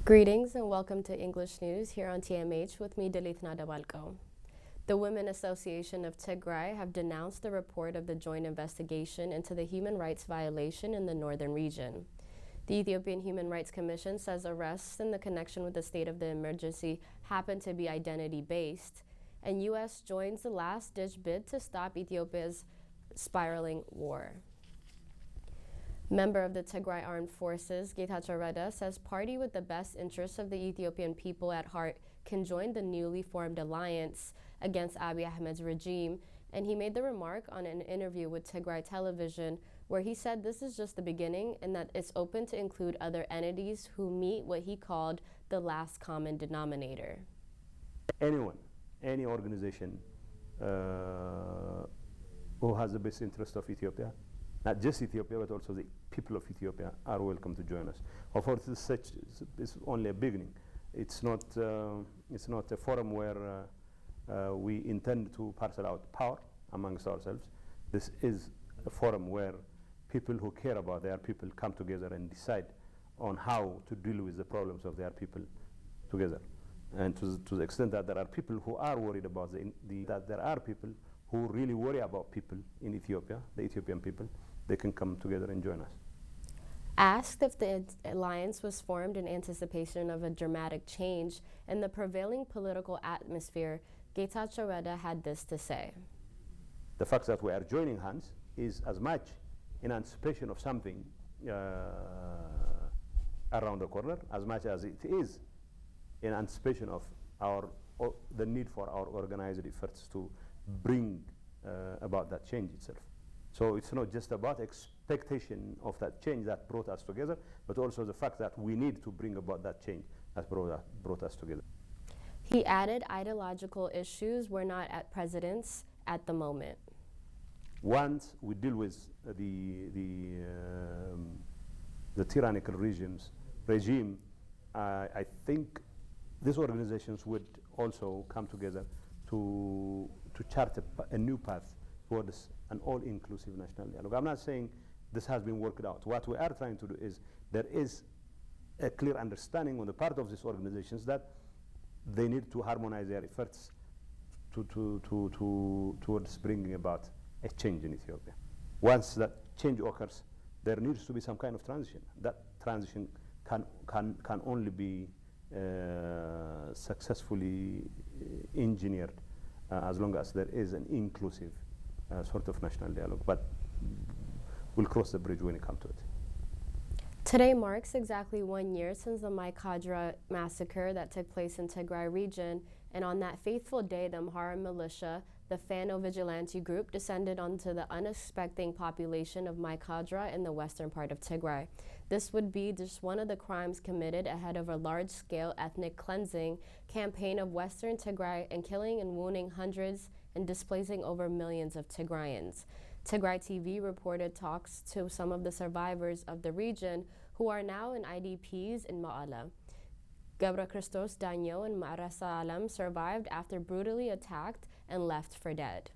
Greetings and welcome to English News here on TMH with me, Delithna Dabalko. The Women Association of Tigray have denounced the report of the joint investigation into the human rights violation in the northern region. The Ethiopian Human Rights Commission says arrests in the connection with the state of the emergency happen to be identity-based, and U.S. joins the last-ditch bid to stop Ethiopia's spiraling war. Member of the Tigray Armed Forces, Getachew Reda, says party with the best interests of the Ethiopian people at heart can join the newly formed alliance against Abiy Ahmed's regime, and he made the remark on an interview with Tigray television where he said this is just the beginning and that it's open to include other entities who meet what he called the last common denominator. Anyone, any organization who has the best interest of Ethiopia, not just Ethiopia, but also the people of Ethiopia are welcome to join us. Of course, it's only a beginning. It's not a forum where we intend to parcel out power amongst ourselves. This is a forum where people who care about their people come together and decide on how to deal with the problems of their people together. And to the extent that there are people who are worried about that there are people who really worry about people in Ethiopia, the Ethiopian people, they can come together and join us. Asked if the alliance was formed in anticipation of a dramatic change in the prevailing political atmosphere, Getachew Reda had this to say. The fact that we are joining hands is as much in anticipation of something around the corner, as much as it is in anticipation of the need for our organized efforts to bring about that change itself. So it's not just about expectation of that change that brought us together, but also the fact that we need to bring about that change that brought us together. He added ideological issues were not at precedence at the moment. Once we deal with the tyrannical regime, I think these organizations would also come together to chart a new path towards an all-inclusive national dialogue. I'm not saying this has been worked out. What we are trying to do is there is a clear understanding on the part of these organizations that they need to harmonize their efforts towards bringing about a change in Ethiopia. Once that change occurs, there needs to be some kind of transition. That transition can only be successfully engineered as long as there is an inclusive sort of national dialogue. But we'll cross the bridge when it comes to it. Today marks exactly 1 year since the Maikadra massacre that took place in Tigray region, and on that fateful day, the Amhara militia, the Fano vigilante group, descended onto the unsuspecting population of Maikadra in the western part of Tigray. This would be just one of the crimes committed ahead of a large-scale ethnic cleansing campaign of western Tigray and killing and wounding hundreds and displacing over millions of Tigrayans. Tigray TV reported talks to some of the survivors of the region who are now in IDPs in Ma'ala. Gabra Christos Danyo and Marasa Alam survived after brutally attacked and left for dead.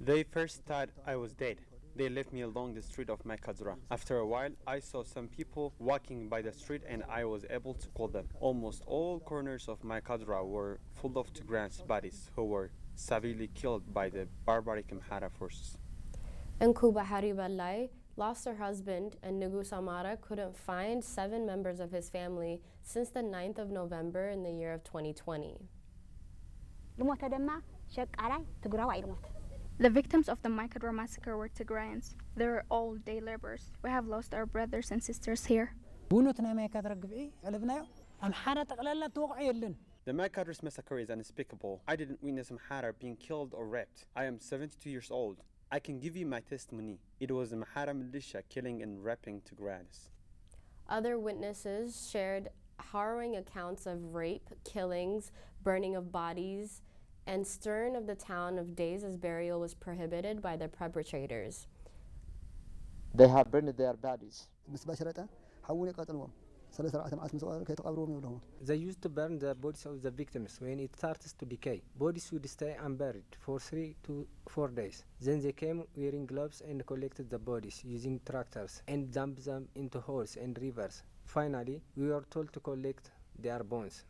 They first thought I was dead. They left me along the street of Maikadra. After a while, I saw some people walking by the street and I was able to call them. Almost all corners of Maikadra were full of Tigrayans' bodies who were severely killed by the barbaric Amhara forces. Nkuba Haribalai lost her husband, and Nugus Amara couldn't find 7 members of his family since the 9th of November in the year of 2020. The victims of the Maikadra massacre were Tigrayans. They were all day laborers. We have lost our brothers and sisters here. The Maikadra's massacre is unspeakable. I didn't witness Amhara being killed or raped. I am 72 years old. I can give you my testimony. It was the Amhara militia killing and raping Tigrayans. Other witnesses shared harrowing accounts of rape, killings, burning of bodies, and stirring of the town of days as burial was prohibited by the perpetrators. They have burned their bodies. They used to burn the bodies of the victims when it starts to decay. Bodies would stay unburied for 3 to 4 days. Then they came wearing gloves and collected the bodies using tractors and dumped them into holes and rivers. Finally, we were told to collect their bones.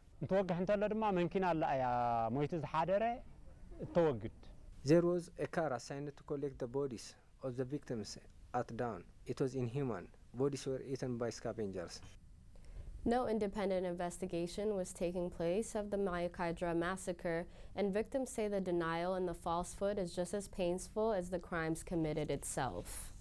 There was a car assigned to collect the bodies of the victims at dawn. It was inhuman. Bodies were eaten by scavengers. No independent investigation was taking place of the Mayakadra massacre, and victims say the denial and the falsehood is just as painful as the crimes committed itself.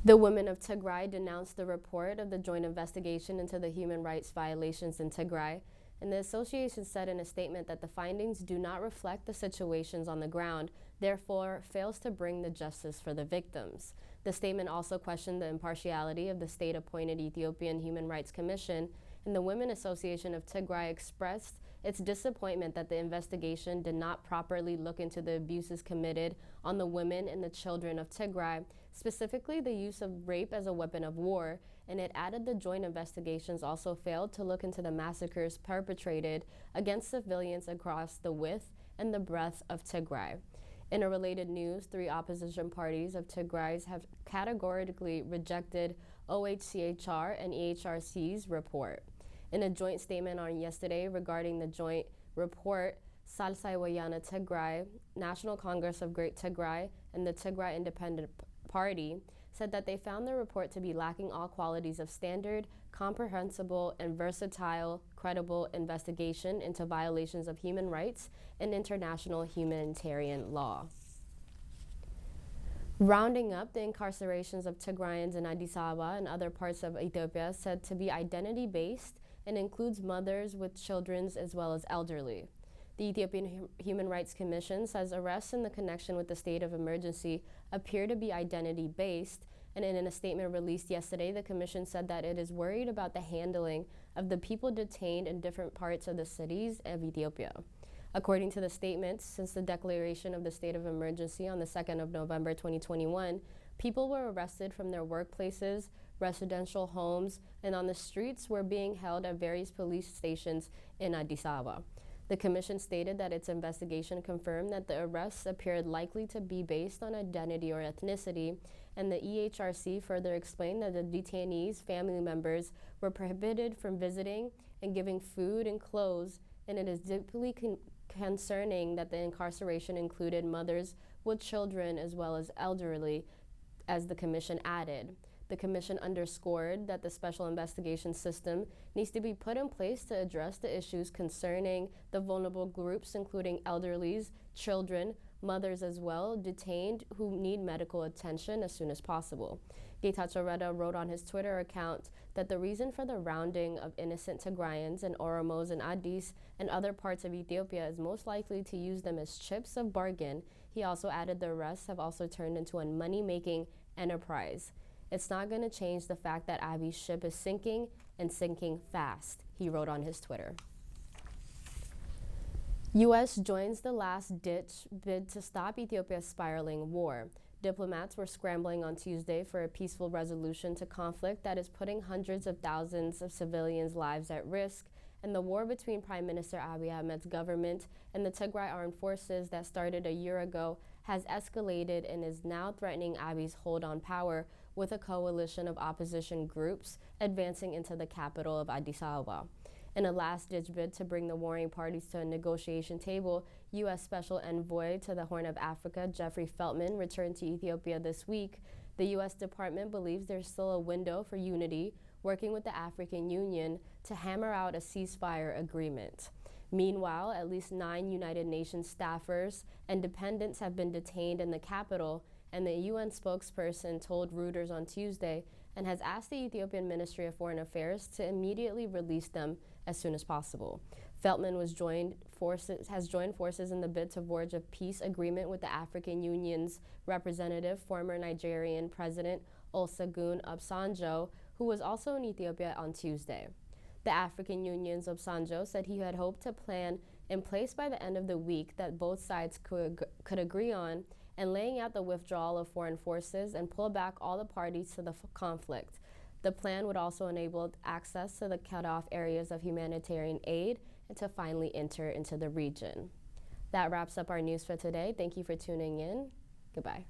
The women of Tigray denounced the report of the joint investigation into the human rights violations in Tigray, and the association said in a statement that the findings do not reflect the situations on the ground, therefore fails to bring the justice for the victims. The statement also questioned the impartiality of the state-appointed Ethiopian Human Rights Commission, and the Women Association of Tigray expressed its disappointment that the investigation did not properly look into the abuses committed on the women and the children of Tigray, specifically the use of rape as a weapon of war, and it added the joint investigations also failed to look into the massacres perpetrated against civilians across the width and the breadth of Tigray. In a related news, 3 opposition parties of Tigray have categorically rejected OHCHR and EHRC's report. In a joint statement on yesterday regarding the joint report, Salsai Wayana Tigray, National Congress of Great Tigray, and the Tigray Independent Party said that they found the report to be lacking all qualities of standard, comprehensible, and versatile, credible investigation into violations of human rights and international humanitarian law. Rounding up the incarcerations of Tigrayans in Addis Ababa and other parts of Ethiopia said to be identity-based and includes mothers with children as well as elderly. The Ethiopian Human Rights Commission says arrests in the connection with the state of emergency appear to be identity-based, and in a statement released yesterday, the Commission said that it is worried about the handling of the people detained in different parts of the cities of Ethiopia. According to the statement, since the declaration of the state of emergency on the 2nd of November 2021, people were arrested from their workplaces, residential homes, and on the streets were being held at various police stations in Addis Ababa. The Commission stated that its investigation confirmed that the arrests appeared likely to be based on identity or ethnicity, and the EHRC further explained that the detainees' family members were prohibited from visiting and giving food and clothes, and it is deeply concerning that the incarceration included mothers with children as well as elderly, as the Commission added. The Commission underscored that the Special Investigation System needs to be put in place to address the issues concerning the vulnerable groups, including elderlies, children, mothers as well, detained who need medical attention as soon as possible. Getachew Reda wrote on his Twitter account that the reason for the rounding of innocent Tigrayans and Oromos in Addis and other parts of Ethiopia is most likely to use them as chips of bargain. He also added the arrests have also turned into a money-making enterprise. It's not going to change the fact that Abiy's ship is sinking and sinking fast, he wrote on his Twitter. U.S. joins the last-ditch bid to stop Ethiopia's spiraling war. Diplomats were scrambling on Tuesday for a peaceful resolution to conflict that is putting hundreds of thousands of civilians' lives at risk, and the war between Prime Minister Abiy Ahmed's government and the Tigray Armed Forces that started a year ago has escalated and is now threatening Abiy's hold on power, with a coalition of opposition groups advancing into the capital of Addis Ababa. In a last-ditch bid to bring the warring parties to a negotiation table, U.S. Special Envoy to the Horn of Africa, Jeffrey Feltman, returned to Ethiopia this week. The U.S. Department believes there's still a window for unity, working with the African Union to hammer out a ceasefire agreement. Meanwhile, at least 9 United Nations staffers and dependents have been detained in the capital, and the UN spokesperson told Reuters on Tuesday and has asked the Ethiopian Ministry of Foreign Affairs to immediately release them as soon as possible. Feltman has joined forces in the bid to forge a peace agreement with the African Union's representative, former Nigerian President Olusegun Obasanjo, who was also in Ethiopia on Tuesday. The African Union's Obasanjo said he had hoped to plan in place by the end of the week that both sides could agree on, and laying out the withdrawal of foreign forces and pull back all the parties to the conflict. The plan would also enable access to the cut-off areas of humanitarian aid and to finally enter into the region. That wraps up our news for today. Thank you for tuning in. Goodbye.